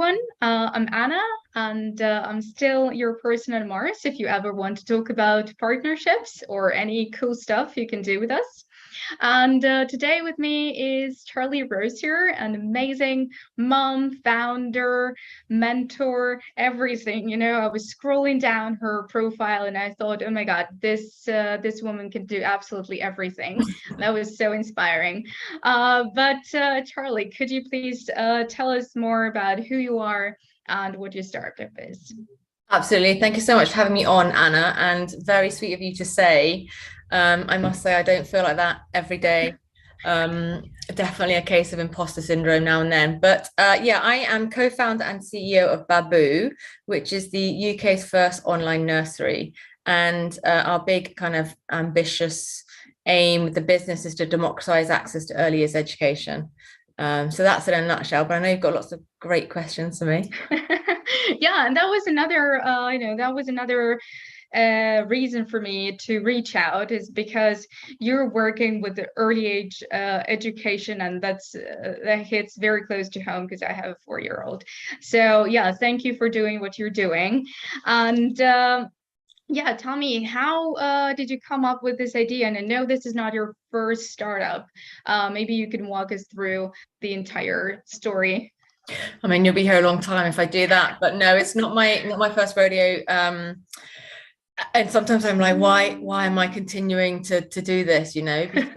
everyone. I'm Anna, and I'm still your person on Mars. If you ever want to talk about partnerships or any cool stuff you can do with us. And today with me is Charlie Rosier, an amazing mom, founder, mentor, everything. You know, I was scrolling down her profile and I thought, oh my God, this woman can do absolutely everything. That was so inspiring. But Charlie, could you please tell us more about who you are and what your startup is? Absolutely. Thank you so much for having me on, Anna. And very sweet of you to say. I must say, I don't feel like that every day. Definitely a case of imposter syndrome now and then. But yeah, I am co-founder and CEO of Babbu, which is the UK's first online nursery. And our big kind of ambitious aim with the business is to democratize access to early years education. So that's in a nutshell. But I know you've got lots of great questions for me. Yeah, and that was another reason for me to reach out, is because you're working with the early age education, and that hits very close to home because I have a 4-year-old. So yeah, thank you for doing what you're doing. And yeah, tell me, how did you come up with this idea? And I know this is not your first startup. Maybe you can walk us through the entire story. I mean, you'll be here a long time if I do that, but no, it's not my first rodeo. And sometimes I'm like, why am I continuing to do this? You know, because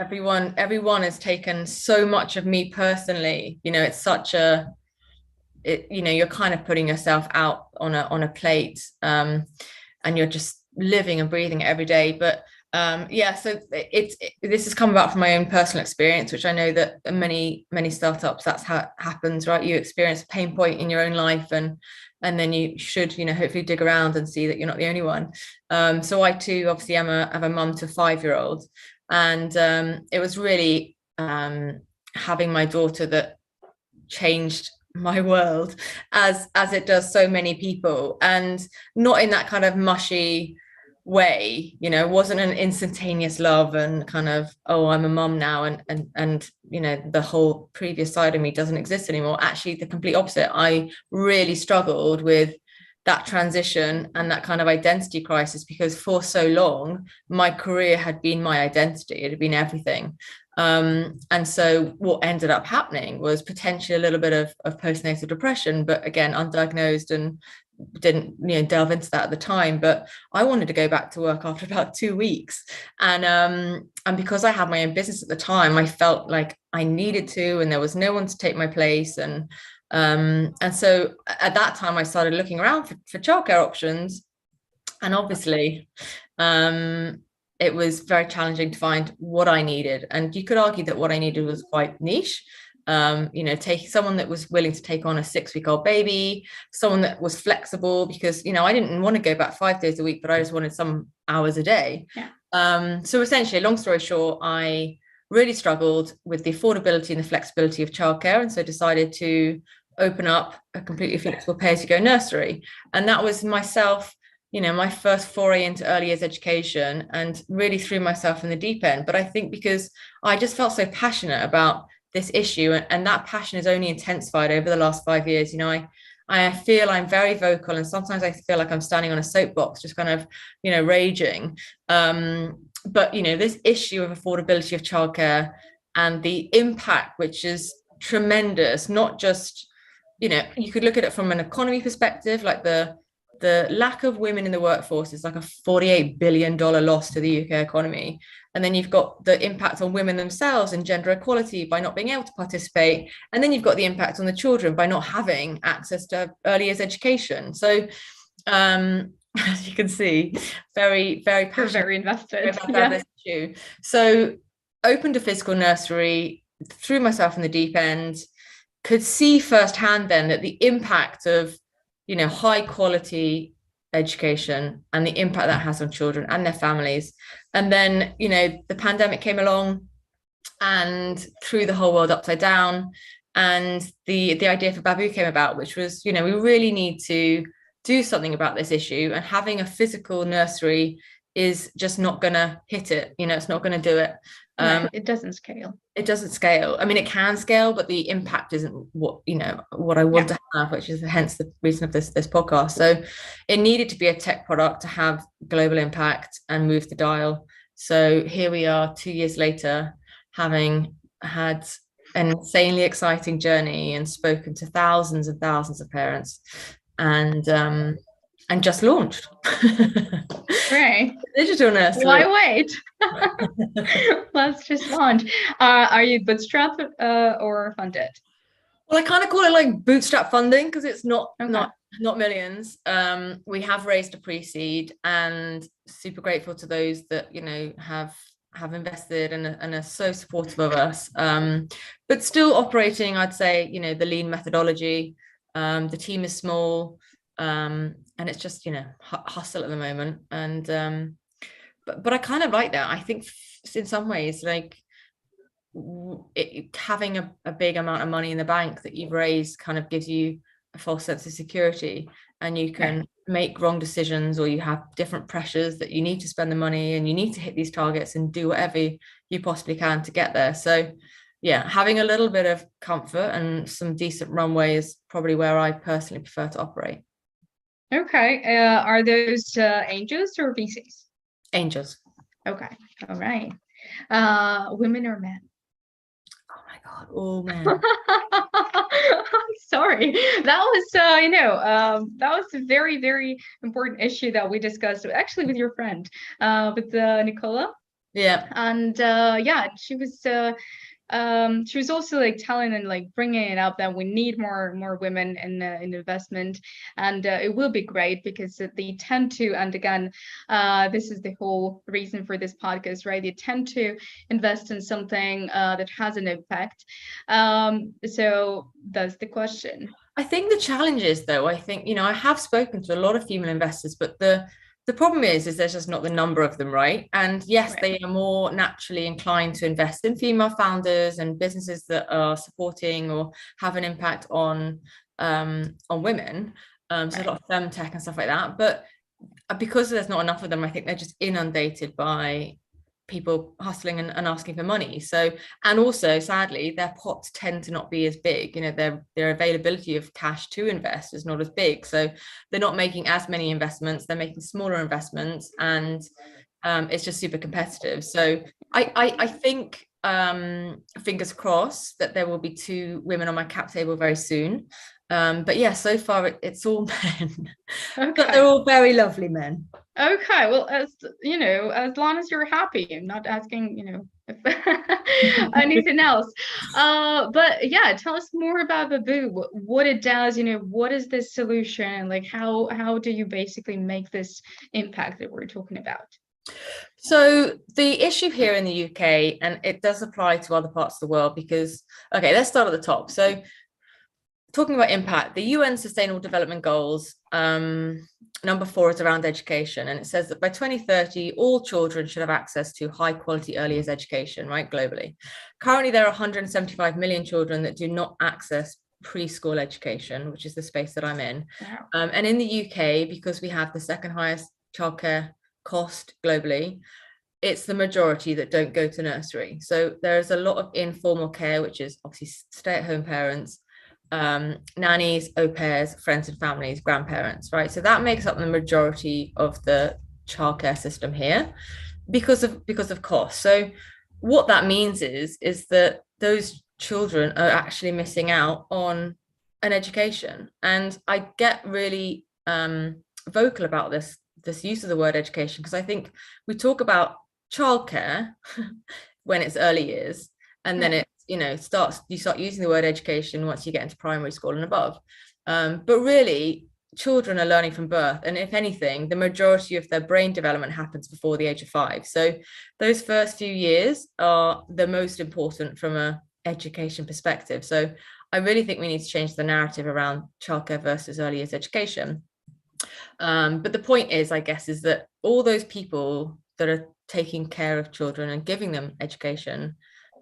everyone has taken so much of me personally. You know, it's such you know, you're kind of putting yourself out on a plate, and you're just living and breathing it every day. But yeah, so this has come about from my own personal experience, which I know that many startups, that's how it happens, right? You experience a pain point in your own life, and then you should, you know, hopefully dig around and see that you're not the only one. So I too obviously am a mum to a 5-year-old, and it was really having my daughter that changed my world, as it does so many people, and not in that kind of mushy way. You know, it wasn't an instantaneous love and kind of, oh, I'm a mum now, and you know, the whole previous side of me doesn't exist anymore. Actually, the complete opposite. I really struggled with that transition and that kind of identity crisis, because for so long my career had been my identity, it had been everything. And so what ended up happening was potentially a little bit of postnatal depression, but again, undiagnosed, and didn't, you know, delve into that at the time. But I wanted to go back to work after about 2 weeks, and because I had my own business at the time, I felt like I needed to, and there was no one to take my place. And so at that time I started looking around for childcare options, and obviously it was very challenging to find what I needed. And you could argue that what I needed was quite niche. You know, take someone that was willing to take on a 6-week-old baby, someone that was flexible, because, you know, I didn't want to go back 5 days a week, but I just wanted some hours a day. Yeah. So essentially, long story short, I really struggled with the affordability and the flexibility of childcare, and so decided to open up a completely flexible pay-as-you-go nursery. And that was myself, you know, my first foray into early years education, and really threw myself in the deep end. But I think because I just felt so passionate about this issue, and that passion is only intensified over the last 5 years. You know, I feel I'm very vocal, and sometimes I feel like I'm standing on a soapbox, just kind of, you know, raging. But, you know, this issue of affordability of childcare and the impact, which is tremendous, not just, you know, you could look at it from an economy perspective, like the lack of women in the workforce is like a $48 billion loss to the UK economy. And then you've got the impact on women themselves and gender equality by not being able to participate. And then you've got the impact on the children by not having access to early years education. So as you can see, very passionate. You're very invested. About Yeah. this issue. So opened a physical nursery, threw myself in the deep end, could see firsthand then that the impact of, you know, high quality education and the impact that has on children and their families. And then, you know, the pandemic came along and threw the whole world upside down. And the idea for Babbu came about, which was, you know, we really need to do something about this issue, and having a physical nursery is just not going to hit it. You know, it's not going to do it. No, it doesn't scale. It doesn't scale. I mean, it can scale, but the impact isn't what I want to have, which is hence the reason of this podcast. So it needed to be a tech product to have global impact and move the dial. So here we are 2 years later, having had an insanely exciting journey and spoken to thousands and thousands of parents, and just launched. Right. Digital nursery. Why wait? Let's just launch. Are you bootstrapped or funded? Well, I kind of call it like bootstrap funding because it's not millions. We have raised a pre-seed, and super grateful to those that have invested and are so supportive of us. But still operating, I'd say, the lean methodology. The team is small, and it's just hustle at the moment. And but I kind of like that. I think in some ways, like having a big amount of money in the bank that you've raised kind of gives you a false sense of security, and you can make wrong decisions, or you have different pressures that you need to spend the money and you need to hit these targets and do whatever you possibly can to get there. So yeah, having a little bit of comfort and some decent runway is probably where I personally prefer to operate. Okay. Are those angels or VCs? Angels. Okay. All right. Women or men? Oh my God. Oh man. Sorry. That was that was a very, very important issue that we discussed actually with your friend, with Nicola. Yeah. And she was also like telling and like bringing it up that we need more women in investment, and it will be great because they tend to, and again, this is the whole reason for this podcast, right? They tend to invest in something that has an impact. So that's the question. I think the challenge is, though, I think I have spoken to a lot of female investors, but the problem is there's just not the number of them, right? And yes, they are more naturally inclined to invest in female founders and businesses that are supporting or have an impact on women. So a lot of femtech and stuff like that. But because there's not enough of them, I think they're just inundated by people hustling and asking for money. So, and also sadly, their pots tend to not be as big. Their availability of cash to invest is not as big. So they're not making as many investments, they're making smaller investments, and it's just super competitive. So I think fingers crossed that there will be 2 women on my cap table very soon. But yeah, so far it's all men. Okay. But they're all very lovely men. Okay, well, as long as you're happy, I'm not asking, if anything else. But yeah, tell us more about Babbu, what it does, what is this solution? Like how do you basically make this impact that we're talking about? So the issue here in the UK, and it does apply to other parts of the world, because, okay, let's start at the top. So talking about impact, the UN Sustainable Development Goals, number 4 is around education. And it says that by 2030, all children should have access to high quality early years education, right, globally. Currently, there are 175 million children that do not access preschool education, which is the space that I'm in. Wow. And in the UK, because we have the second highest childcare cost globally, it's the majority that don't go to nursery. So there's a lot of informal care, which is obviously stay-at-home parents, nannies, au pairs, friends and families, grandparents, right? So that makes up the majority of the childcare system here because of cost. So what that means is that those children are actually missing out on an education. And I get really vocal about this use of the word education, because I think we talk about childcare when it's early years, and then it you start using the word education once you get into primary school and above. But really, children are learning from birth, and if anything, the majority of their brain development happens before the age of 5. So those first few years are the most important from an education perspective. So I really think we need to change the narrative around childcare versus early years education. But the point is, I guess, is that all those people that are taking care of children and giving them education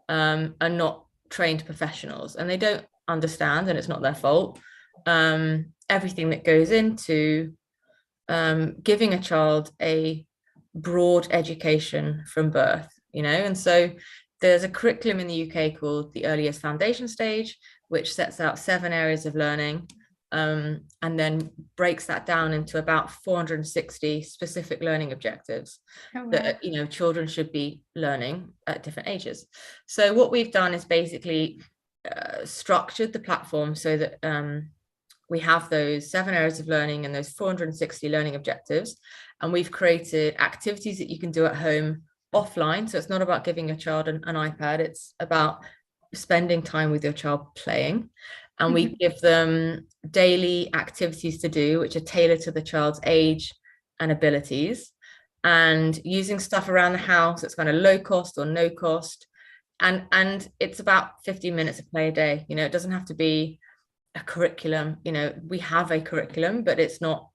are not trained professionals, and they don't understand, and it's not their fault, everything that goes into giving a child a broad education from birth, and so there's a curriculum in the UK called the Early Years Foundation Stage, which sets out 7 areas of learning, and then breaks that down into about 460 specific learning objectives that children should be learning at different ages. So what we've done is basically structured the platform so that we have those 7 areas of learning and those 460 learning objectives, and we've created activities that you can do at home offline. So it's not about giving your child an iPad, it's about spending time with your child playing. And we give them daily activities to do, which are tailored to the child's age and abilities, and using stuff around the house. It's kind of low cost or no cost. And it's about 15 minutes of play a day. It doesn't have to be a curriculum. We have a curriculum, but it's not,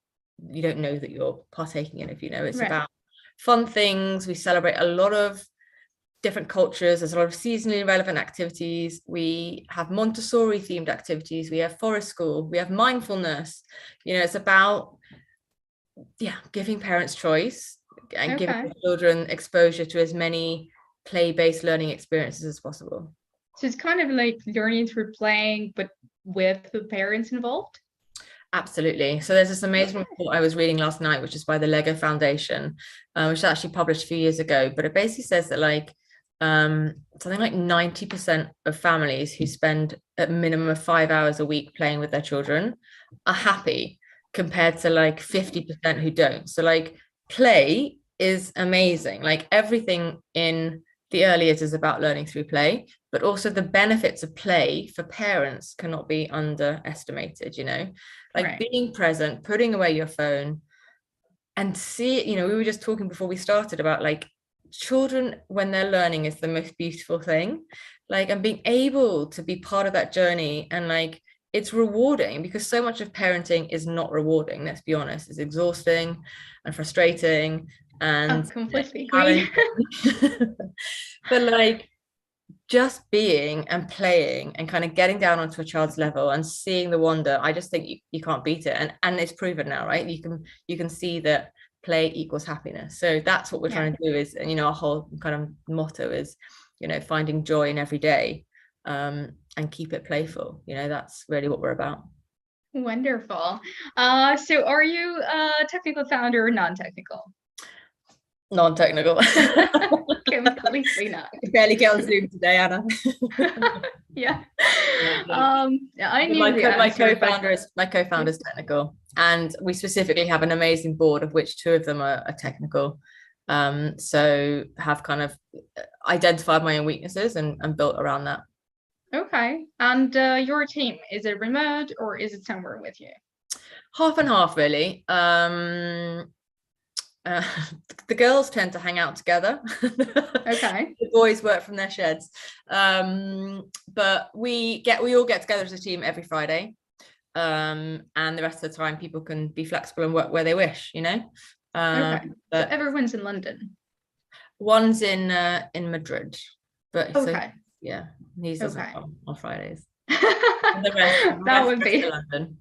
you don't know that you're partaking in it. It's about fun things. We celebrate a lot of different cultures. There's a lot of seasonally relevant activities. We have Montessori themed activities. We have forest school. We have mindfulness. It's about giving parents choice and giving children exposure to as many play-based learning experiences as possible. So it's kind of like learning through playing, but with the parents involved? Absolutely. So there's this amazing report I was reading last night, which is by the Lego Foundation, which was actually published a few years ago. But it basically says that something like 90% of families who spend a minimum of 5 hours a week playing with their children are happy, compared to 50% who don't. So play is amazing. Everything in the early years is about learning through play, but also the benefits of play for parents cannot be underestimated. Being present, putting away your phone, and we were just talking before we started about children, when they're learning, is the most beautiful thing, and being able to be part of that journey. And it's rewarding, because so much of parenting is not rewarding, let's be honest. It's exhausting and frustrating and completely agree. But just being and playing and kind of getting down onto a child's level and seeing the wonder, I just think you can't beat it. And it's proven now, right? You can see that play equals happiness. So that's what we're trying to do is, and our whole kind of motto is, finding joy in every day, and keep it playful. That's really what we're about. Wonderful. So are you a technical founder or non-technical? Non-technical. Completely not. I barely get on Zoom today, Anna. I knew my co-founder is technical, and we specifically have an amazing board of which 2 of them are technical. So have kind of identified my own weaknesses and built around that. Okay. And your team, is it remote or is it somewhere with you? Half and half, really. The girls tend to hang out together. Okay. The boys work from their sheds. But we all get together as a team every Friday. And the rest of the time people can be flexible and work where they wish, Okay. So everyone's in London. One's in Madrid. But okay. So, he's on Fridays. That would be London.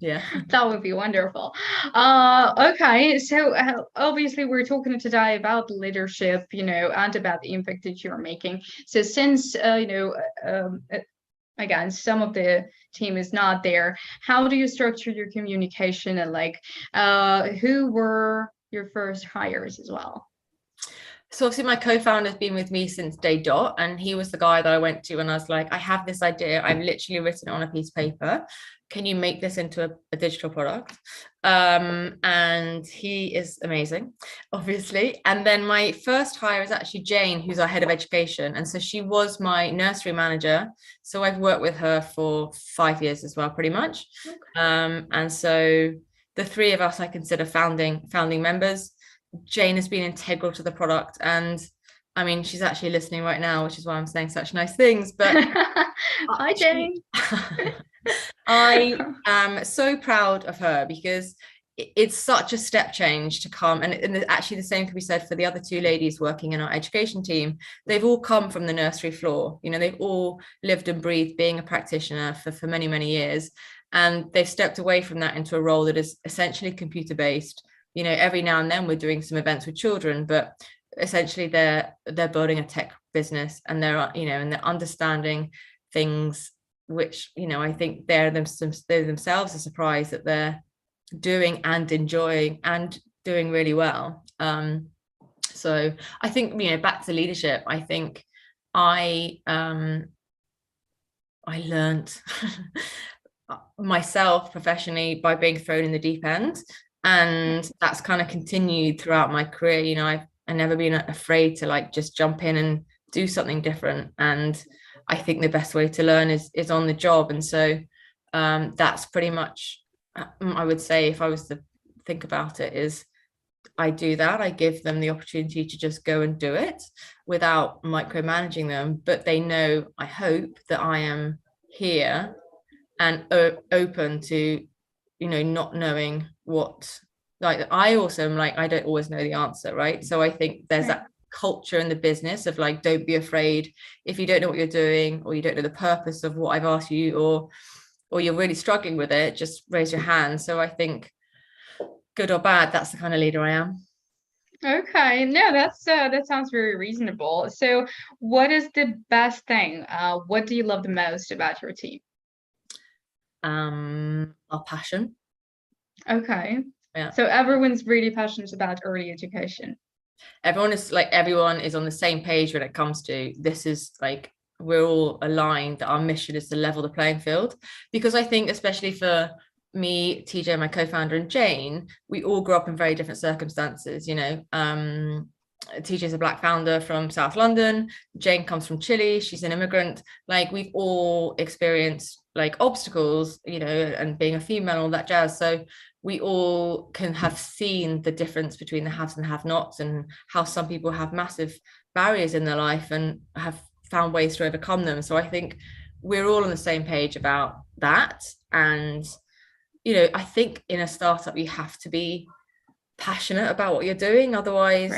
That would be wonderful. Okay, so obviously we're talking today about leadership, and about the impact that you're making. So since again, some of the team is not there, how do you structure your communication, and who were your first hires as well? So obviously my co-founder has been with me since day dot, and he was the guy that I went to and I was like, I have this idea, I've literally written it on a piece of paper, can you make this into a digital product? And he is amazing, obviously. And then my first hire is actually Jane, who's our head of education, and so she was my nursery manager, so I've worked with her for 5 years as well, pretty much. Okay. And so the 3 of us I consider founding members. Jane has been integral to the product, and I mean, she's actually listening right now, which is why I'm saying such nice things. But hi, Jane. I am so proud of her, because it's such a step change to come, and actually the same can be said for the other 2 ladies working in our education team. They've all come from the nursery floor, they've all lived and breathed being a practitioner for many, many years, and they've stepped away from that into a role that is essentially computer based. Every now and then we're doing some events with children, but essentially they're building a tech business, and and they're understanding things which, I think they themselves are surprised that they're doing and enjoying and doing really well. So I think, back to leadership, I think I learned myself professionally by being thrown in the deep end, and that's kind of continued throughout my career. I've never been afraid to like just jump in and do something different, and I think the best way to learn is on the job. And so that's pretty much, I would say, if I was to think about it, is I do that. I give them the opportunity to just go and do it without micromanaging them, but they know, I hope, that I am here and open to, not knowing what, like, I also am like, I don't always know the answer, right? So I think there's that culture in the business of like, don't be afraid if you don't know what you're doing, or you don't know the purpose of what I've asked you, or you're really struggling with it, just raise your hand. So I think, good or bad, that's the kind of leader I am. Okay, no, that sounds very reasonable. So what is the best thing? What do you love the most about your team? Our passion. Okay. Yeah. So everyone's really passionate about early education. Everyone is on the same page when it comes to this. Is like, we're all aligned that our mission is to level the playing field, because I think, especially for me, TJ, my co-founder, and Jane, we all grew up in very different circumstances. TJ is a Black founder from South London. Jane comes from Chile. She's an immigrant. Like, we've all experienced like obstacles, and being a female and all that jazz. So we all can have seen the difference between the haves and have-nots, and how some people have massive barriers in their life and have found ways to overcome them. So I think we're all on the same page about that. And I think in a startup you have to be passionate about what you're doing, otherwise,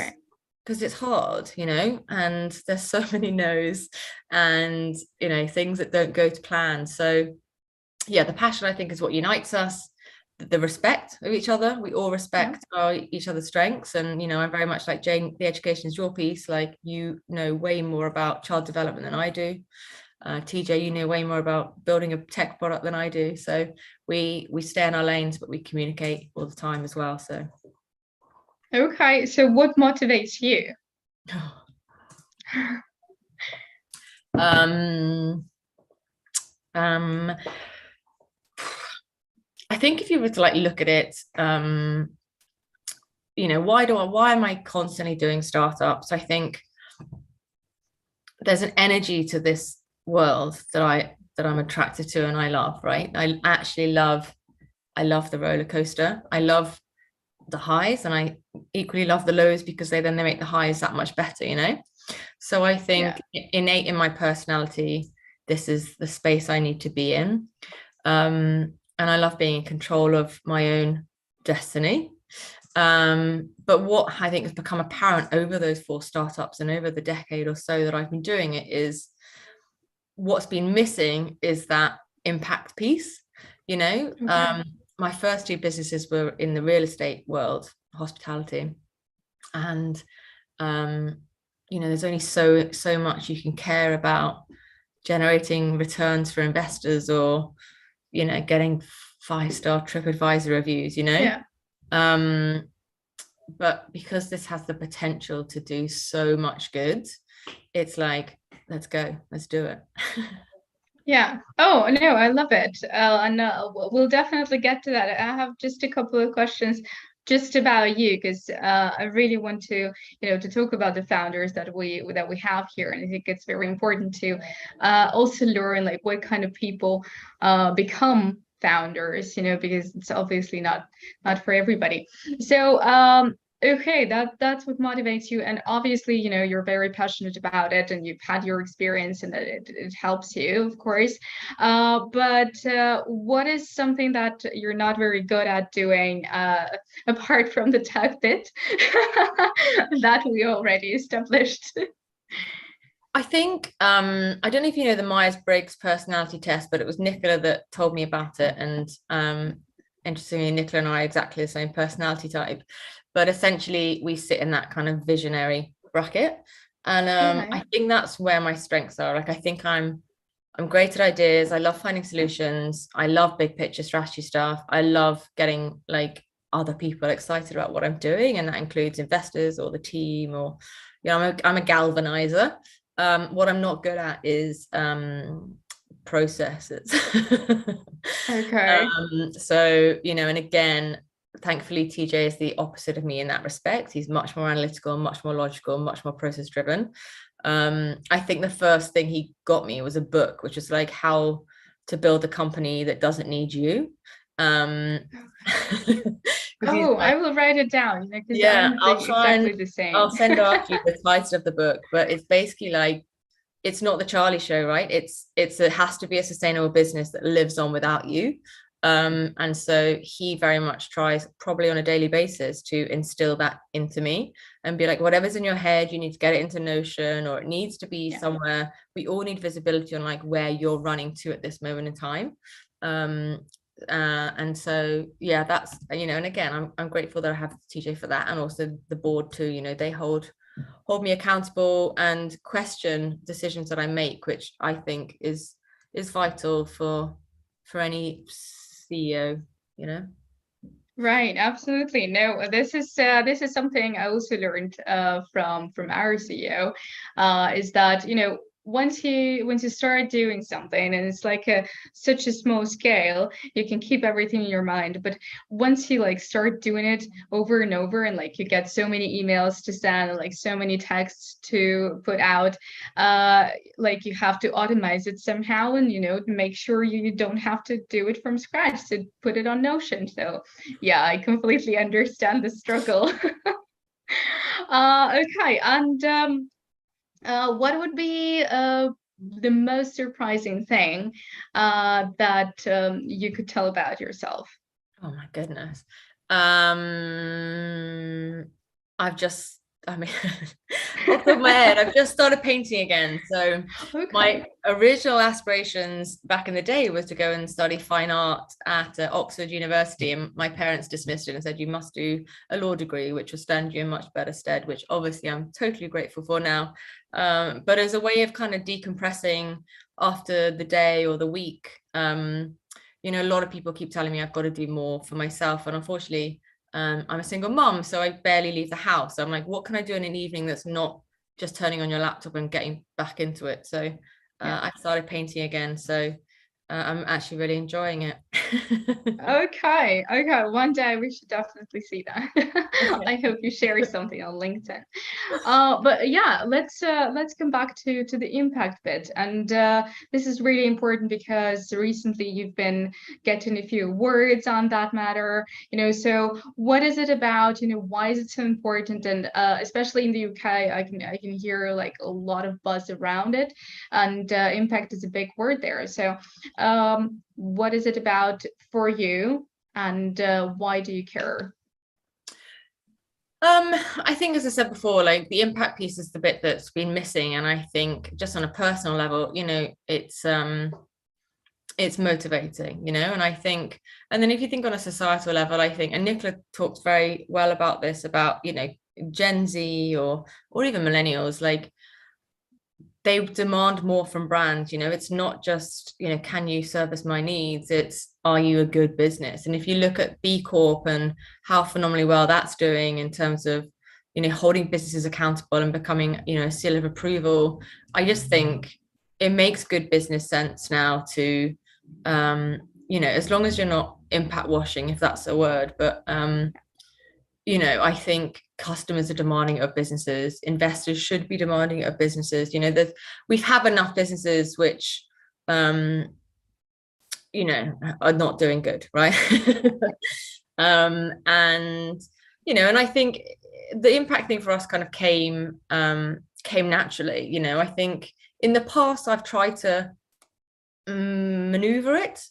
because it's hard, and there's so many no's and things that don't go to plan. So yeah, the passion, I think, is what unites us. The respect of each other, we all respect each other's strengths. And I'm very much like, Jane, the education is your piece. Like, you know way more about child development than I do. TJ, you know way more about building a tech product than I do. So we stay in our lanes, but we communicate all the time as well. So okay, so what motivates you? I think if you were to like look at it, why am I constantly doing startups? I think there's an energy to this world that I'm attracted to, and I love, right? I love the roller coaster. I love the highs, and I equally love the lows, because they make the highs that much better, So I think innate in my personality, this is the space I need to be in. And I love being in control of my own destiny. But what I think has become apparent over those 4 startups and over the decade or so that I've been doing it is, what's been missing is that impact piece. My first 2 businesses were in the real estate world, hospitality, and there's only so much you can care about generating returns for investors, or getting 5-star TripAdvisor reviews, but because this has the potential to do so much good, it's like, let's go, let's do it. Yeah. Oh, no, I love it. And we'll definitely get to that. I have just a couple of questions just about you, because I really want to, to talk about the founders that we have here, and I think it's very important to also learn like what kind of people become founders, because it's obviously not for everybody. So okay, that's what motivates you, and obviously, you're very passionate about it, and you've had your experience, and it helps you, of course. But what is something that you're not very good at doing, apart from the tech bit, that we already established? I think, I don't know if you know the Myers-Briggs personality test, but it was Nicola that told me about it. And interestingly, Nicola and I are exactly the same personality type. But essentially, we sit in that kind of visionary bracket. And Okay. I think that's where my strengths are. Like, I think I'm great at ideas. I love finding solutions. I love big picture strategy stuff. I love getting like other people excited about what I'm doing, and that includes investors or the team, or I'm a galvanizer. What I'm not good at is processes. Okay. So, and again, thankfully, TJ is the opposite of me in that respect. He's much more analytical, much more logical, much more process driven. I think the first thing he got me was a book, which is like how to build a company that doesn't need you. Oh, Like, I will write it down, because yeah, I'm exactly the I'll same. send after you the title of the book, but it's basically like, it's not the Charlie show, right? It has to be a sustainable business that lives on without you. And so he very much tries, probably on a daily basis, to instill that into me and be like, whatever's in your head, you need to get it into Notion, or it needs to be somewhere. We all need visibility on like where you're running to at this moment in time. And so that's, and again, I'm grateful that I have TJ for that, and also the board too. They hold me accountable and question decisions that I make, which I think is vital for any CEO, Right, absolutely. No, this is something I also learned from our CEO, is that, once you start doing something and it's like such a small scale, you can keep everything in your mind. But once you like start doing it over and over, and like you get so many emails to send, and like so many texts to put out, like you have to automate it somehow, and make sure you don't have to do it from scratch to put it on Notion. So yeah, I completely understand the struggle. Okay, and what would be the most surprising thing that you could tell about yourself? Oh my goodness. I've just, I mean, off the top of my head, I've just started painting again. So my Okay. original aspirations back in the day was to go and study fine art at Oxford University, and my parents dismissed it and said, you must do a law degree, which will stand you in much better stead, which obviously I'm totally grateful for now. But as a way of kind of decompressing after the day or the week, a lot of people keep telling me I've got to do more for myself. And unfortunately, I'm a single mom, so I barely leave the house. So I'm like, what can I do in an evening that's not just turning on your laptop and getting back into it? So Yeah. I started painting again. So I'm actually really enjoying it. Okay. One day we should definitely see that. I hope you share something on LinkedIn. But yeah, let's come back to the impact bit, and this is really important because recently you've been getting a few words on that matter. So what is it about? Why is it so important? And especially in the UK, I can hear like a lot of buzz around it, and impact is a big word there. So what is it about for you, and why do you care? I think, as I said before, like the impact piece is the bit that's been missing. And I think just on a personal level, it's motivating, and I think, and then if you think on a societal level, I think, and Nicola talks very well about this, about, Gen Z or even millennials, like they demand more from brands. It's not just, can you service my needs? It's, are you a good business? And if you look at B Corp and how phenomenally well that's doing in terms of, holding businesses accountable and becoming, a seal of approval, I just think it makes good business sense now to, as long as you're not impact washing, if that's a word, but I think customers are demanding it of businesses. Investors should be demanding it of businesses. That we have enough businesses which, are not doing good, right? And and I think the impact thing for us kind of came naturally. I think in the past I've tried to maneuver it.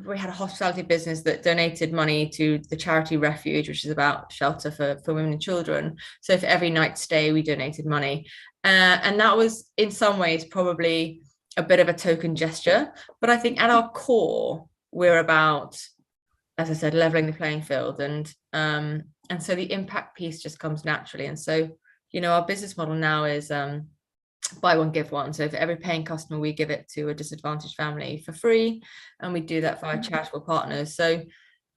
We had a hospitality business that donated money to the charity Refuge, which is about shelter for women and children. So for every night stay, we donated money. And that was in some ways probably a bit of a token gesture. But I think at our core, we're about, as I said, leveling the playing field. And so the impact piece just comes naturally. And so, our business model now is buy one, give one. So for every paying customer, we give it to a disadvantaged family for free, and we do that via charitable partners. So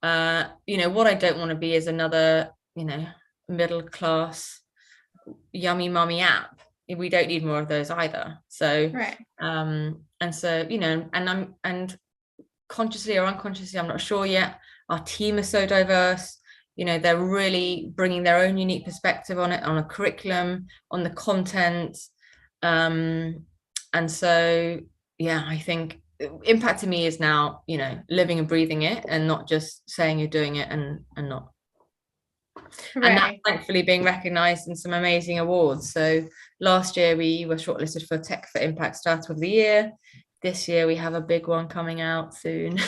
what I don't want to be is another middle class yummy mummy app. We don't need more of those either. So right. And so and consciously or unconsciously, I'm not sure yet, our team is so diverse. They're really bringing their own unique perspective on it, on a curriculum, on the content. And so I think impact to me is now living and breathing it, and not just saying you're doing it and not. Right. And that's thankfully being recognized in some amazing awards. So last year we were shortlisted for Tech for Impact Startup of the Year. This year we have a big one coming out soon.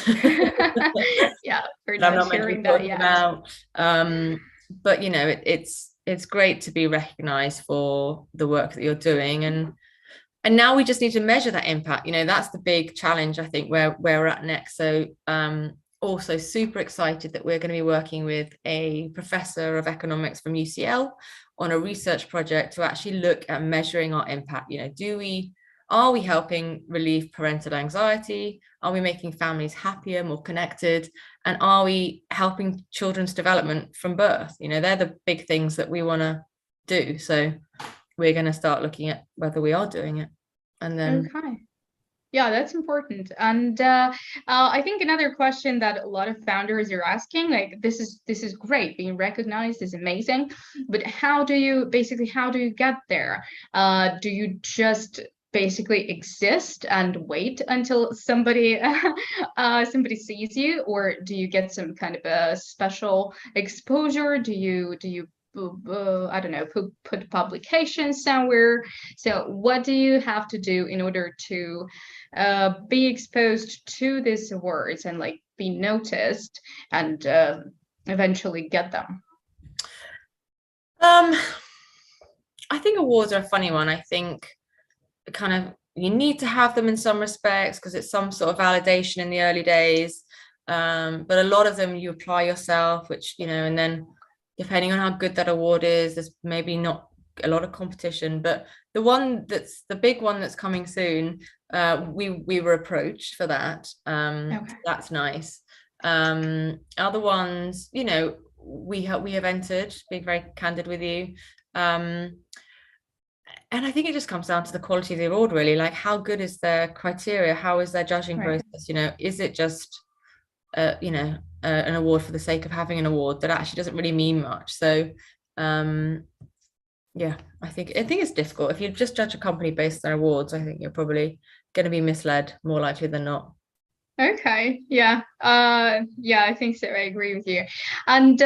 Yeah, we're not hearing that yet. But it's great to be recognized for the work that you're doing, and now we just need to measure that impact. That's the big challenge, I think, where we're at next. So also super excited that we're going to be working with a professor of economics from UCL on a research project to actually look at measuring our impact. Are we helping relieve parental anxiety? Are we making families happier, more connected? And are we helping children's development from birth? They're the big things that we want to do. So we're going to start looking at whether we are doing it. And then yeah, that's important. And I think another question that a lot of founders are asking, like, this is great, being recognized is amazing, but how do you get there? Do you just basically exist and wait until somebody sees you, or do you get some kind of a special exposure? Do you I don't know, put publications somewhere? So what do you have to do in order to be exposed to these awards and like be noticed and eventually get them? I think awards are a funny one. I think kind of you need to have them in some respects because it's some sort of validation in the early days, but a lot of them you apply yourself, which and then depending on how good that award is, there's maybe not a lot of competition. But the big one that's coming soon, we were approached for that. That's nice. Other ones, we have entered, being very candid with you. And I think it just comes down to the quality of the award, really. Like, how good is their criteria? How is their judging process? Is it just, an award for the sake of having an award that actually doesn't really mean much? So, I think it's difficult. If you just judge a company based on awards, I think you're probably going to be misled more likely than not. Okay. Yeah. I think so. I agree with you. And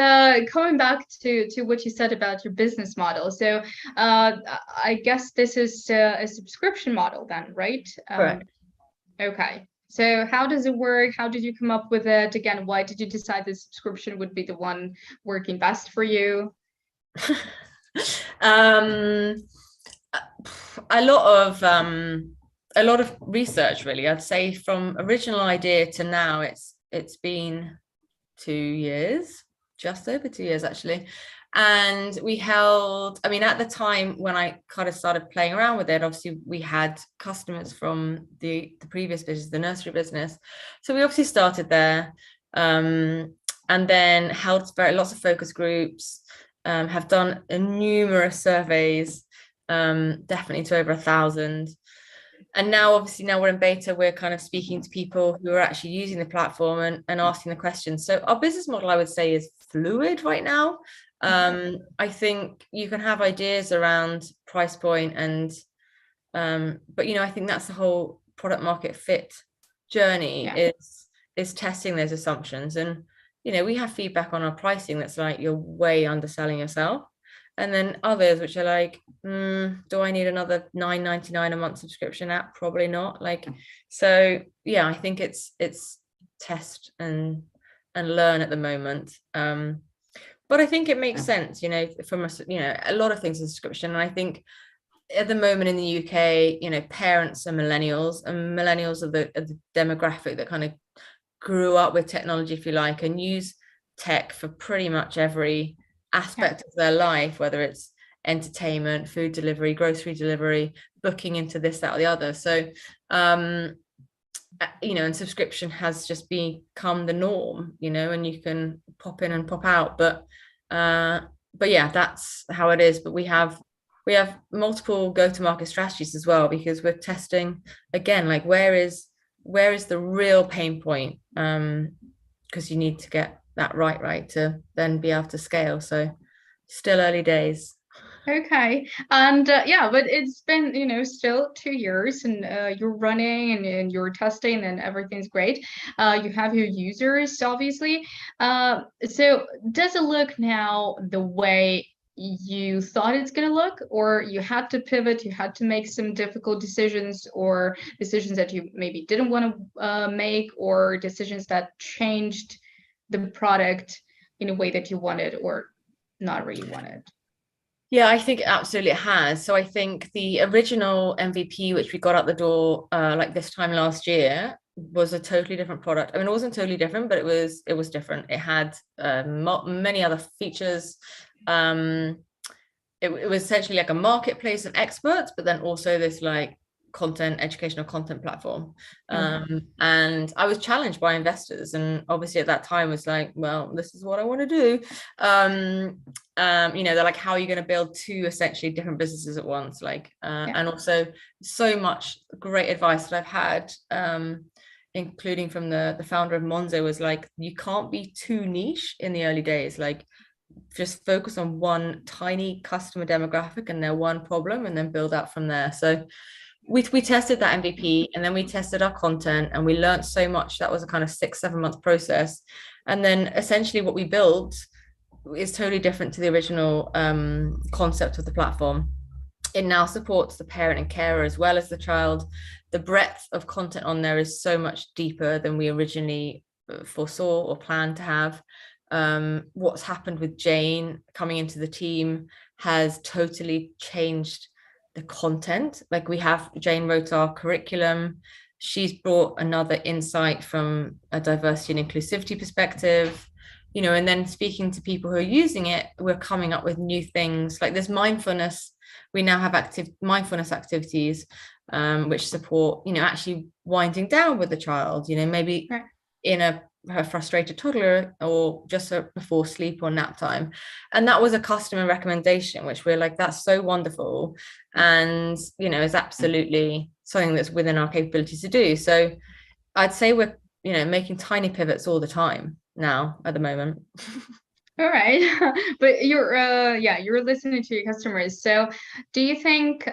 coming back to what you said about your business model. So I guess this is a subscription model then, right? Correct. Okay. So how does it work? How did you come up with it? Again, why did you decide the subscription would be the one working best for you? A lot of research, really. I'd say from original idea to now, it's been 2 years, just over 2 years actually. And we held, at the time when I kind of started playing around with it, obviously we had customers from the previous business, the nursery business. So we obviously started there, and then held lots of focus groups, have done numerous surveys, definitely to over 1,000. And now, obviously, now we're in beta, we're kind of speaking to people who are actually using the platform and asking the questions. So our business model, I would say, is fluid right now. I think you can have ideas around price point but I think that's the whole product market fit journey, is testing those assumptions. And we have feedback on our pricing that's like, you're way underselling yourself. And then others which are like, do I need another $9.99 a month subscription app? Probably not. So I think it's test and learn at the moment. But I think it makes sense, from a lot of things in subscription. And I think at the moment in the UK, parents are millennials, and millennials are the demographic that kind of grew up with technology, if you like, and use tech for pretty much every aspect of their life, whether it's entertainment, food delivery, grocery delivery, booking into this, that, or the other. So and subscription has just become the norm, and you can pop in and pop out, but yeah, that's how it is. But we have multiple go-to-market strategies as well, because we're testing again, like where is the real pain point, because you need to get that right to then be able to scale. So still early days. Okay. And but it's been, still 2 years, and you're running and you're testing and everything's great. You have your users, obviously. So does it look now the way you thought it's going to look, or you had to pivot, you had to make some difficult decisions, or decisions that you maybe didn't want to make, or decisions that changed the product in a way that you wanted or not really wanted? Yeah, I think absolutely it has. So I think the original MVP, which we got out the door like this time last year, was a totally different product. I mean, it wasn't totally different, but it was different. It had many other features. It was essentially like a marketplace of experts, but then also this like educational content platform. And I was challenged by investors, and obviously at that time was like, well, this is what I want to do. They're like, how are you going to build two essentially different businesses at once? And also so much great advice that I've had, including from the founder of Monzo, was like, you can't be too niche in the early days. Like, just focus on one tiny customer demographic and their one problem, and then build out from there. So we tested that MVP, and then we tested our content, and we learned so much. That was a kind of 6-7 month process. And then essentially what we built is totally different to the original concept of the platform. It now supports the parent and carer as well as the child. The breadth of content on there is so much deeper than we originally foresaw or planned to have. What's happened with Jane coming into the team has totally changed the content. Like, Jane wrote our curriculum. She's brought another insight from a diversity and inclusivity perspective, and then speaking to people who are using it, we're coming up with new things. Like, there's mindfulness. We now have mindfulness activities, which support, actually winding down with the child, maybe in a frustrated toddler, or just before sleep or nap time. And that was a customer recommendation, which we're like, that's so wonderful, and is absolutely something that's within our capabilities to do. So I'd say we're making tiny pivots all the time now at the moment. All right. But you're listening to your customers. So do you think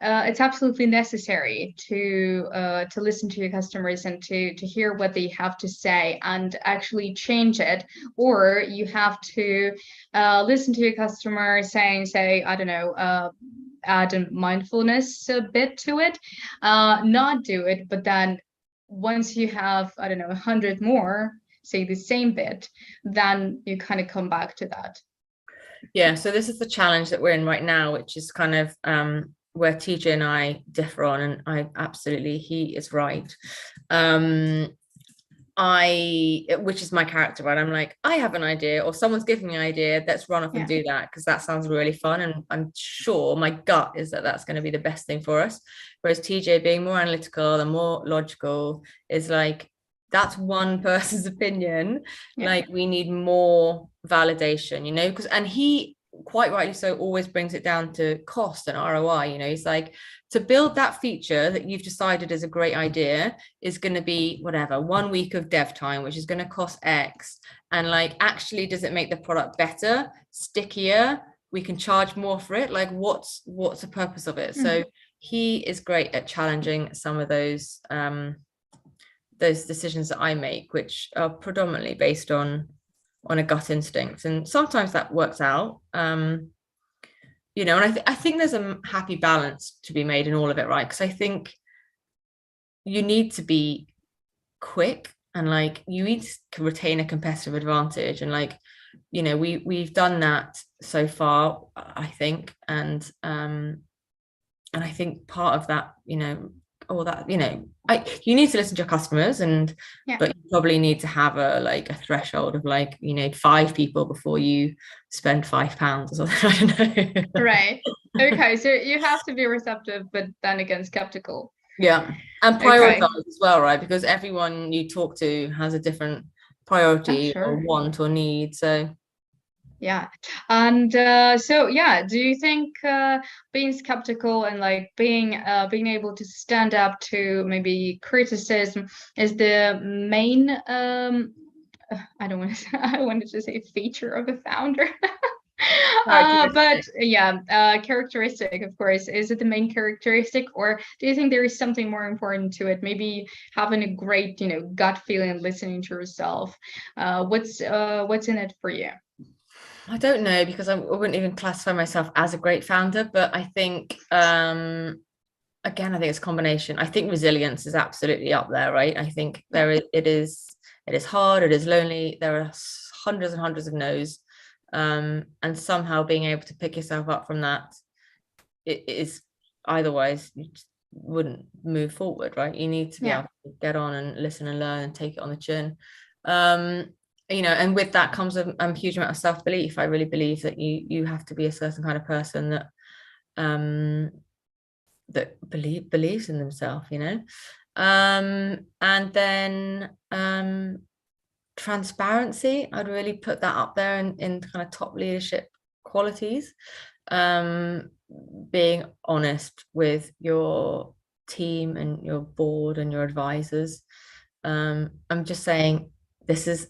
it's absolutely necessary to listen to your customers and to hear what they have to say and actually change it, or you have to listen to your customer say, I don't know, add a mindfulness a bit to it, not do it, but then once you have, I don't know, 100 more say the same bit, then you kind of come back to that? Yeah, so this is the challenge that we're in right now, which is kind of where TJ and I differ on, and he is right. Which is my character, right? I'm like, I have an idea, or someone's giving me an idea, let's run off and do that, because that sounds really fun, and I'm sure my gut is that that's going to be the best thing for us. Whereas TJ, being more analytical and more logical, is like, that's one person's opinion. Like, we need more validation, because, and he quite rightly so always brings it down to cost and ROI. He's like, to build that feature that you've decided is a great idea is going to be whatever, 1 week of dev time, which is going to cost X. And like, actually, does it make the product better, stickier? We can charge more for it. Like, what's the purpose of it? So he is great at challenging some of those decisions that I make, which are predominantly based on a gut instinct, and sometimes that works out. And I think there's a happy balance to be made in all of it, right? Because I think you need to be quick, and like, you need to retain a competitive advantage, and like, we've done that so far, I think, and I think part of that, all that, you know, you need to listen to your customers, and but you probably need to have a threshold of like, you know, 5 people before you spend £5 or something. I don't know. Right. Okay, so you have to be receptive, but then again skeptical. Yeah, and prioritize as well, right? Because everyone you talk to has a different priority or want or need. So yeah. And so yeah, do you think being skeptical and like being able to stand up to maybe criticism is the main I don't want to I wanted to say feature of a founder. But yeah, characteristic, of course. Is it the main characteristic, or do you think there is something more important to it? Maybe having a great, you know, gut feeling, listening to yourself. What's in it for you? I don't know, because I wouldn't even classify myself as a great founder, but I think again, I think it's a combination. I think resilience is absolutely up there, right? I think it is hard, it is lonely, there are hundreds and hundreds of no's. And somehow being able to pick yourself up from that, it is, otherwise you just wouldn't move forward, right? You need to be able to get on and listen and learn and take it on the chin. You know, and with that comes a huge amount of self-belief. I really believe that you have to be a certain kind of person that that believes in themselves, you know. And then transparency, I'd really put that up there in kind of top leadership qualities. Being honest with your team and your board and your advisors. I'm just saying, this is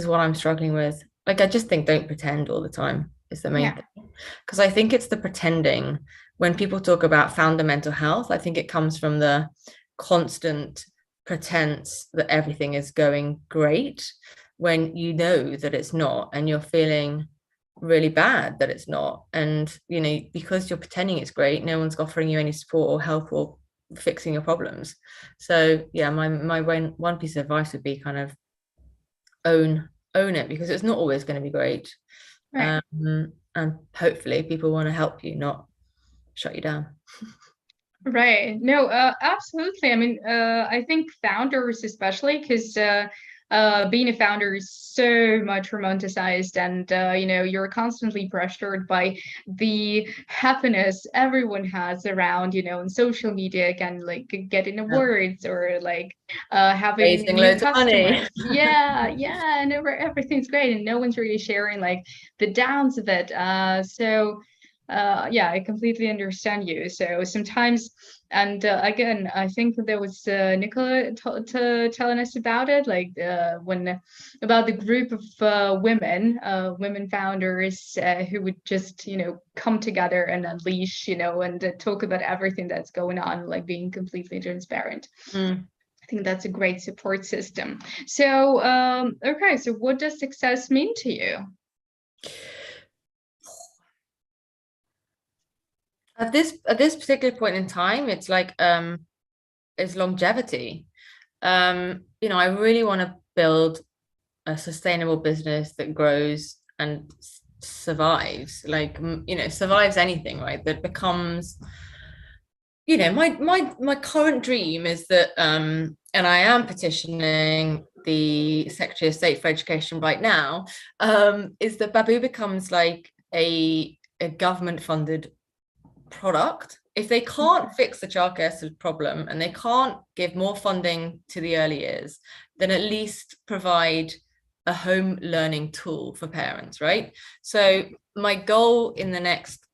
what I'm struggling with. Like, I just think don't pretend all the time is the main thing, because I think it's the pretending. When people talk about founder mental health, I think it comes from the constant pretense that everything is going great when you know that it's not, and you're feeling really bad that it's not. And you know, because you're pretending it's great, no one's offering you any support or help or fixing your problems. So yeah, my one piece of advice would be kind of own it, because it's not always going to be great. And hopefully people want to help you, not shut you down. Right. No, absolutely. I mean, I think founders, especially, because being a founder is so much romanticized, and you know, you're constantly pressured by the happiness everyone has around, you know, on social media, again, like getting awards or like having raising loads of money. yeah, and everything's great, and no one's really sharing like the downs of it. So yeah, I completely understand you. So sometimes, and again, I think there was Nicola telling us about it, like when about the group of women founders who would just, you know, come together and unleash, you know, and talk about everything that's going on, like being completely transparent. I think that's a great support system. So, okay, so what does success mean to you? At this particular point in time, it's like it's longevity. You know, I really want to build a sustainable business that grows and survives, like, you know, survives anything, right? That becomes, you know, my current dream is that and I am petitioning the Secretary of State for Education right now, is that Babbu becomes like a government funded product. If they can't fix the childcare problem and they can't give more funding to the early years, then at least provide a home learning tool for parents, right? So my goal in the next,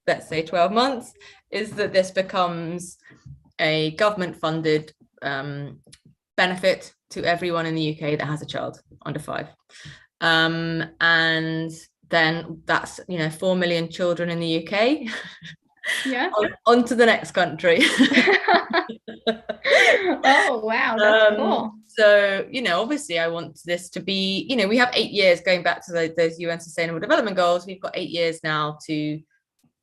let's say 12 months, is that this becomes a government funded benefit to everyone in the UK that has a child under 5. And then that's, you know, 4 million children in the UK. Yeah. On to the next country. Oh, wow, that's cool. So, you know, obviously I want this to be, you know, we have 8 years going back to those UN Sustainable Development Goals. We've got 8 years now to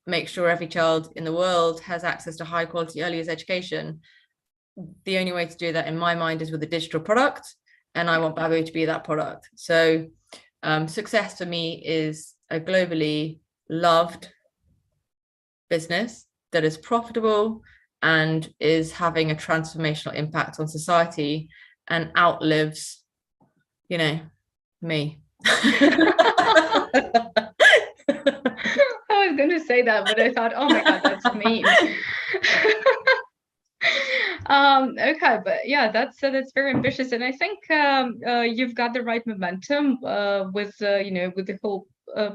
make sure every child in the world has access to high quality early years education. The only way to do that in my mind is with a digital product, and I want Babbu to be that product. So success for me is a globally loved business that is profitable and is having a transformational impact on society and outlives, you know, me. I was going to say that, but I thought, oh my God, that's mean. Okay, but yeah, that's very ambitious, and I think you've got the right momentum with you know, with the whole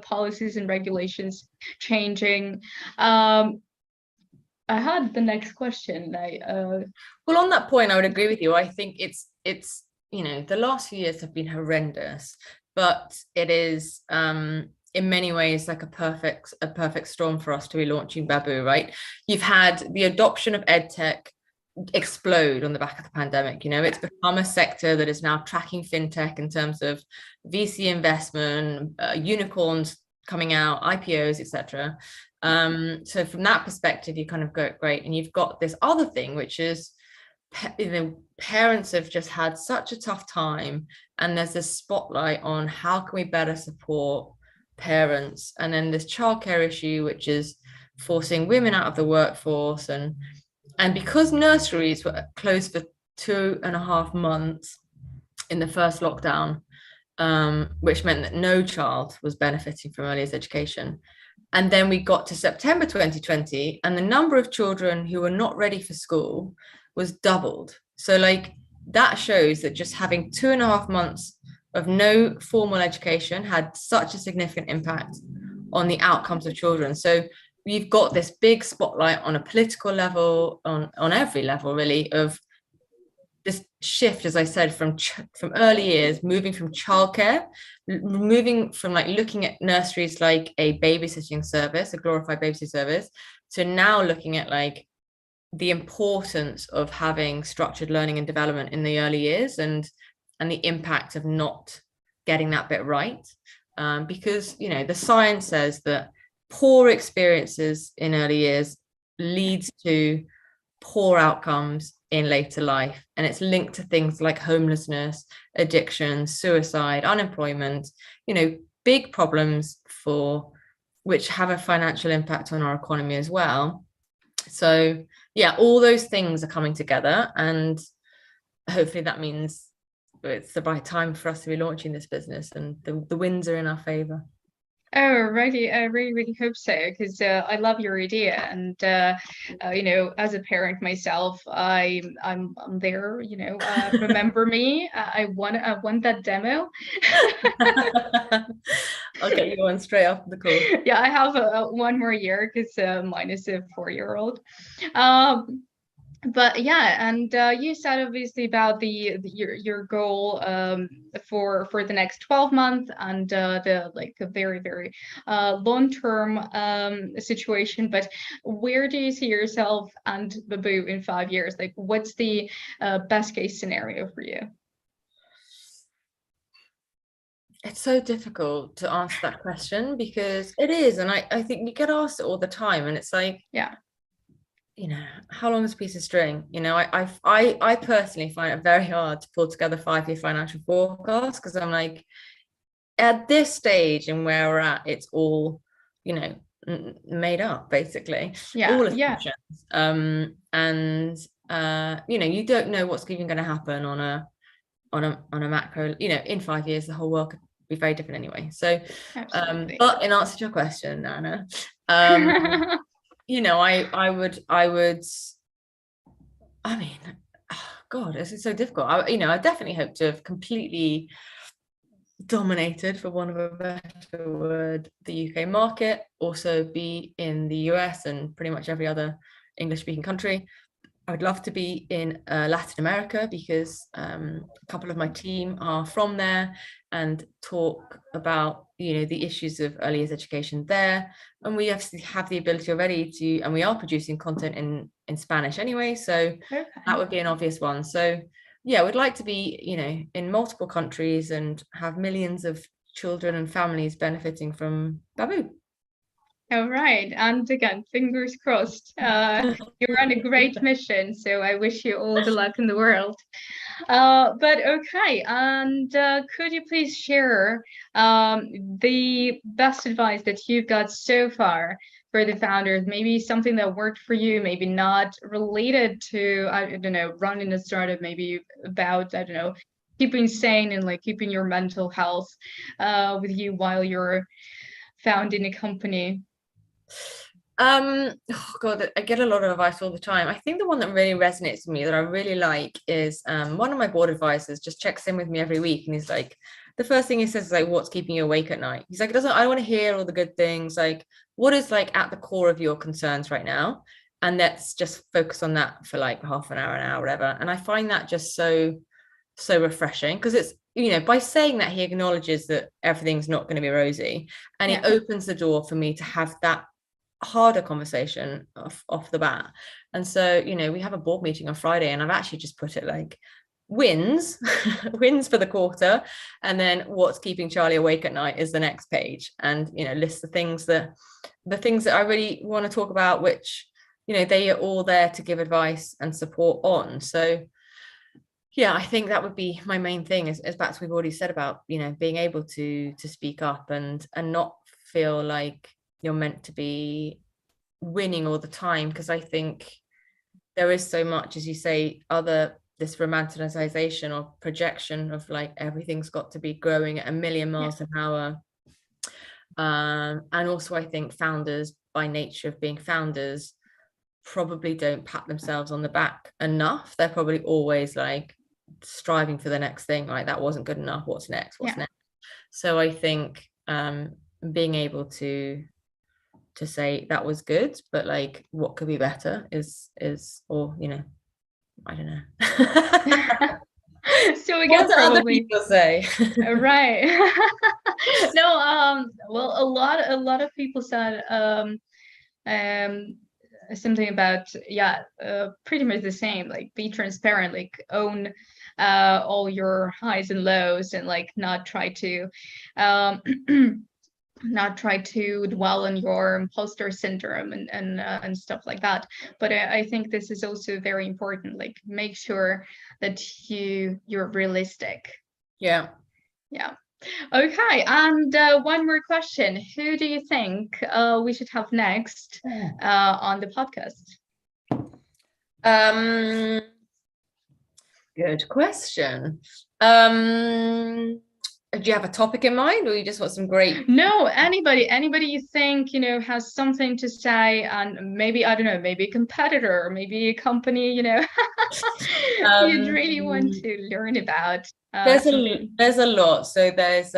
policies and regulations changing. I had the next question. Well, on that point, I would agree with you. I think it's you know, the last few years have been horrendous, but it is in many ways like a perfect storm for us to be launching Babbu, right? You've had the adoption of edtech explode on the back of the pandemic. You know, it's become a sector that is now tracking fintech in terms of VC investment, unicorns coming out, IPOs, etc. So from that perspective, you kind of go great, and you've got this other thing, which is, you know, parents have just had such a tough time, and there's this spotlight on how can we better support parents, and then this childcare issue, which is forcing women out of the workforce, and because nurseries were closed for 2.5 months in the first lockdown, which meant that no child was benefiting from early years education. And then we got to September 2020, and the number of children who were not ready for school was doubled. So like that shows that just having 2.5 months of no formal education had such a significant impact on the outcomes of children. So we've got this big spotlight on a political level, on every level really, of this shift, as I said, from early years, moving from childcare, moving from like looking at nurseries like a babysitting service, a glorified babysitting service, to now looking at like the importance of having structured learning and development in the early years, and the impact of not getting that bit right. Because, you know, the science says that poor experiences in early years leads to poor outcomes in later life, and it's linked to things like homelessness, addiction, suicide, unemployment, you know, big problems for which have a financial impact on our economy as well. So yeah, all those things are coming together, and hopefully that means it's the right time for us to be launching this business, and the winds are in our favor. Oh, righty. I really, really hope so, because I love your idea, and you know, as a parent myself, I'm there. You know, remember me? I want that demo. I'll get you one straight after the call. Yeah, I have one more year because mine is a 4-year-old. But yeah, and you said obviously about your goal for the next 12 months, and the like a very, very long-term situation. But where do you see yourself and Babbu in 5 years? Like, what's the best case scenario for you? It's so difficult to answer that question, because it is, and I think you get asked it all the time, and it's like, yeah, you know, how long is a piece of string? You know, I personally find it very hard to pull together 5-year financial forecasts, because I'm like, at this stage and where we're at, it's all, you know, made up basically. yeah, all assumptions. And you know, you don't know what's even going to happen on a macro. You know, in 5 years, the whole world could be very different anyway. So, but in answer to your question, Nana, you know, I mean, oh God, this is so difficult. You know, I definitely hope to have completely dominated, for want of a better word, the UK market, also be in the US and pretty much every other English speaking country. I would love to be in Latin America, because a couple of my team are from there and talk about, you know, the issues of early years education there. And we obviously have the ability already to, and we are producing content in Spanish anyway. So that would be an obvious one. So yeah, we'd like to be, you know, in multiple countries and have millions of children and families benefiting from Babbu. All right, and again, fingers crossed. You're on a great mission, so I wish you all the luck in the world. But okay, and could you please share the best advice that you've got so far for the founders, maybe something that worked for you, maybe not related to, I don't know, running a startup, maybe about, I don't know, keeping sane and like keeping your mental health with you while you're founding a company? Oh God, I get a lot of advice all the time. I think the one that really resonates with me that I really like is one of my board advisors just checks in with me every week, and he's like, the first thing he says is like, what's keeping you awake at night? He's like, I don't want to hear all the good things. Like, what is like at the core of your concerns right now? And let's just focus on that for like half an hour, whatever. And I find that just so refreshing, because it's, you know, by saying that, he acknowledges that everything's not going to be rosy, and he opens the door for me to have that harder conversation off the bat. And so, you know, we have a board meeting on Friday, and I've actually just put it like wins wins for the quarter, and then what's keeping Charlie awake at night is the next page, and, you know, list the things that I really want to talk about, which, you know, they are all there to give advice and support on. So yeah, I think that would be my main thing, is back to what we've already said about, you know, being able to speak up and not feel like you're meant to be winning all the time. Because I think there is so much, as you say, this romanticization or projection of like everything's got to be growing at a million miles an hour. And also I think founders, by nature of being founders, probably don't pat themselves on the back enough. They're probably always like striving for the next thing, like that wasn't good enough, what's next. So I think being able to say that was good, but like what could be better is, or, you know, I don't know. So we get other people say. Right. No, well, a lot of people said something about, pretty much the same, like be transparent, like own all your highs and lows, and like not try to dwell on your imposter syndrome and stuff like that. But I think this is also very important, like make sure that you're realistic. Yeah. Okay, and one more question. Who do you think we should have next on the podcast? Good question. Do you have a topic in mind, or you just want some great? No, anybody you think, you know, has something to say, and maybe, I don't know, maybe a competitor, or maybe a company, you know, you'd really want to learn about. There's a lot. So there's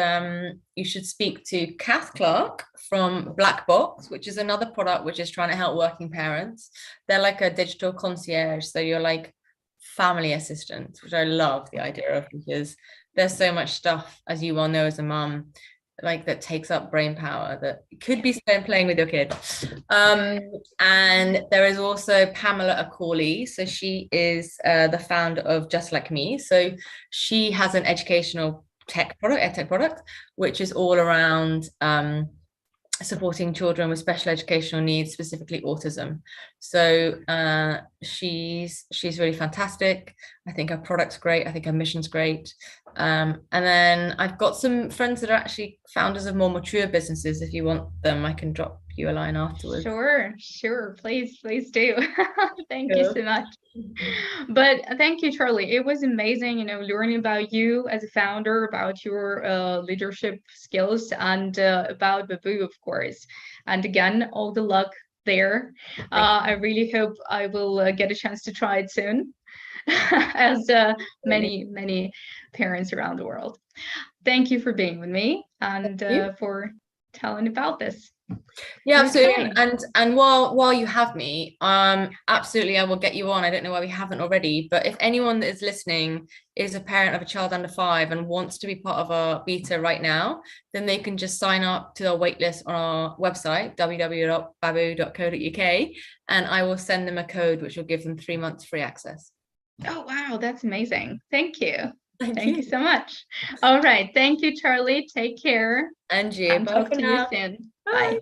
you should speak to Kath Clark from Black Box, which is another product which is trying to help working parents. They're like a digital concierge, so you're like family assistant, which I love the idea of, because there's so much stuff, as you well know as a mum, like that takes up brain power that could be spent playing with your kid. And there is also Pamela Accorley. So she is the founder of Just Like Me. So she has an educational edtech product, which is all around supporting children with special educational needs, specifically autism. So she's really fantastic. I think her product's great. I think her mission's great. And then I've got some friends that are actually founders of more mature businesses. If you want them, I can drop you a line afterwards. Sure. Please do. Thank you so much. But thank you, Charlie. It was amazing, you know, learning about you as a founder, about your leadership skills, and about Babbu, of course. And again, all the luck there. I really hope I will get a chance to try it soon, as many parents around the world. Thank you for being with me, and for telling about this. Yeah, absolutely. And while you have me, absolutely, I will get you on. I don't know why we haven't already, but if anyone that is listening is a parent of a child under 5 and wants to be part of our beta right now, then they can just sign up to our waitlist on our website, www.babbu.co.uk, and I will send them a code which will give them 3 months free access. Oh, wow, that's amazing. Thank you. Thank you so much. All right. Thank you, Charlie. Take care. And you. And talk to you soon. Bye.